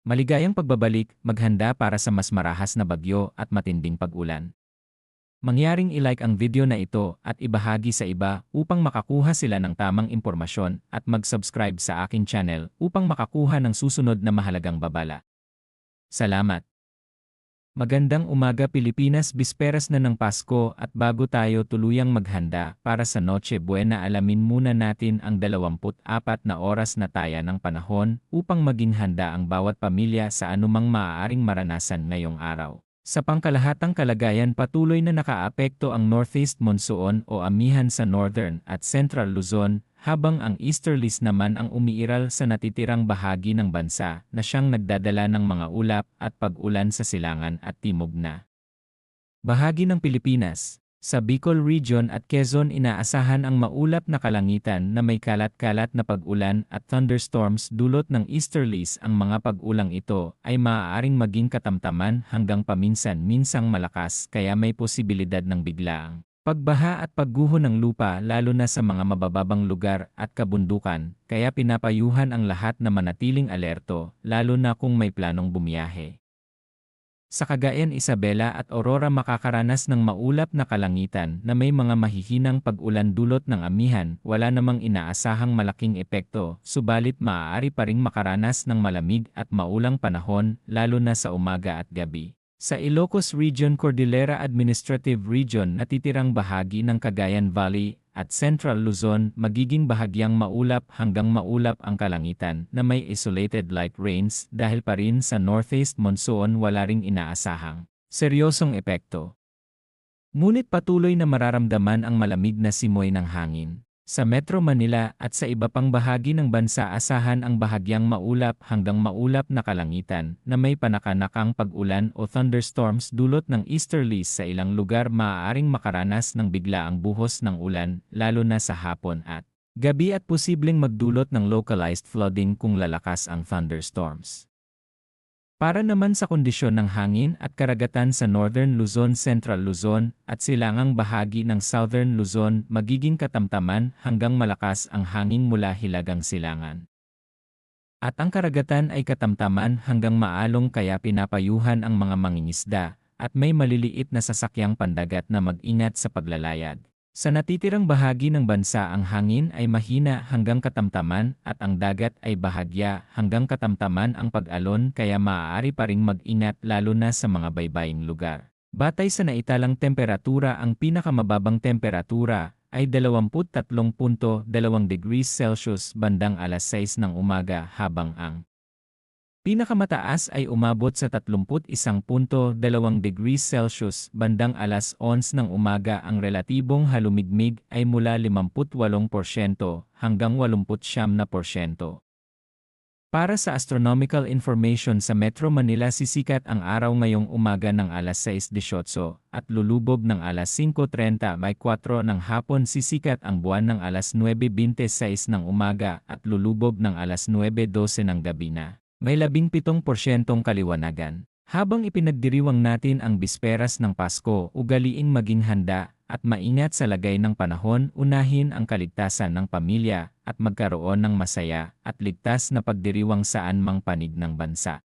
Maligayang pagbabalik, maghanda para sa mas marahas na bagyo at matinding pag-ulan. Mangyaring i-like ang video na ito at ibahagi sa iba upang makakuha sila ng tamang impormasyon at mag-subscribe sa aking channel upang makakuha ng susunod na mahalagang babala. Salamat! Magandang umaga Pilipinas, bisperas na ng Pasko at bago tayo tuluyang maghanda para sa Noche Buena, alamin muna natin ang 24 na oras na taya ng panahon upang maging handa ang bawat pamilya sa anumang maaaring maranasan ngayong araw. Sa pangkalahatang kalagayan, patuloy na nakaapekto ang Northeast Monsoon o amihan sa Northern at Central Luzon, habang ang Easterlies naman ang umiiral sa natitirang bahagi ng bansa na siyang nagdadala ng mga ulap at pag-ulan sa silangan at timog na bahagi ng Pilipinas. Sa Bicol Region at Quezon, inaasahan ang maulap na kalangitan na may kalat-kalat na pag-ulan at thunderstorms dulot ng easterlies. Ang mga pag-ulang ito ay maaaring maging katamtaman hanggang paminsan-minsang malakas, kaya may posibilidad ng biglaang pagbaha at pagguho ng lupa, lalo na sa mga mabababang lugar at kabundukan, kaya pinapayuhan ang lahat na manatiling alerto, lalo na kung may planong bumiyahe. Sa Cagayan, Isabela at Aurora, makakaranas ng maulap na kalangitan na may mga mahihinang pag-ulan dulot ng amihan. Wala namang inaasahang malaking epekto, subalit maaari pa ring makaranas ng malamig at maulang panahon, lalo na sa umaga at gabi. Sa Ilocos Region, Cordillera Administrative Region, natitirang bahagi ng Cagayan Valley at Central Luzon, magiging bahagyang maulap hanggang maulap ang kalangitan na may isolated light rains. Dahil pa rin sa Northeast Monsoon, wala ring inaasahang seryosong epekto. Ngunit patuloy na mararamdaman ang malamig na simoy ng hangin. Sa Metro Manila at sa iba pang bahagi ng bansa, asahan ang bahagyang maulap hanggang maulap na kalangitan na may panakanakang pag-ulan o thunderstorms dulot ng easterlies. Sa ilang lugar, maaaring makaranas ng biglaang buhos ng ulan, lalo na sa hapon at gabi, at posibleng magdulot ng localized flooding kung lalakas ang thunderstorms. Para naman sa kondisyon ng hangin at karagatan sa Northern Luzon, Central Luzon, at silangang bahagi ng Southern Luzon, magiging katamtaman hanggang malakas ang hangin mula hilagang silangan. At ang karagatan ay katamtaman hanggang maalong, kaya pinapayuhan ang mga mangingisda at may maliliit na sasakyang pandagat na mag-ingat sa paglalayag. Sa natitirang bahagi ng bansa, ang hangin ay mahina hanggang katamtaman at ang dagat ay bahagya hanggang katamtaman ang pag-alon, kaya maaari pa ring mag-ingat lalo na sa mga baybaying lugar. Batay sa naitalang temperatura, ang pinakamababang temperatura ay 23.2 degrees Celsius bandang alas 6 ng umaga, habang ang pinakamataas ay umabot sa 31.2 degrees Celsius bandang alas 11 ng umaga. Ang relatibong halumigmig ay mula 58% hanggang 89%. Para sa astronomical information, sa Metro Manila, sisikat ang araw ngayong umaga ng alas 6:18 at lulubog ng alas 5:34 ng hapon. Sisikat ang buwan ng alas 9:26 ng umaga at lulubog ng alas 9:12 ng gabi na may 17% kaliwanagan. Habang ipinagdiriwang natin ang bisperas ng Pasko, ugaliing maging handa at maingat sa lagay ng panahon. Unahin ang kaligtasan ng pamilya at magkaroon ng masaya at ligtas na pagdiriwang saan mang panig ng bansa.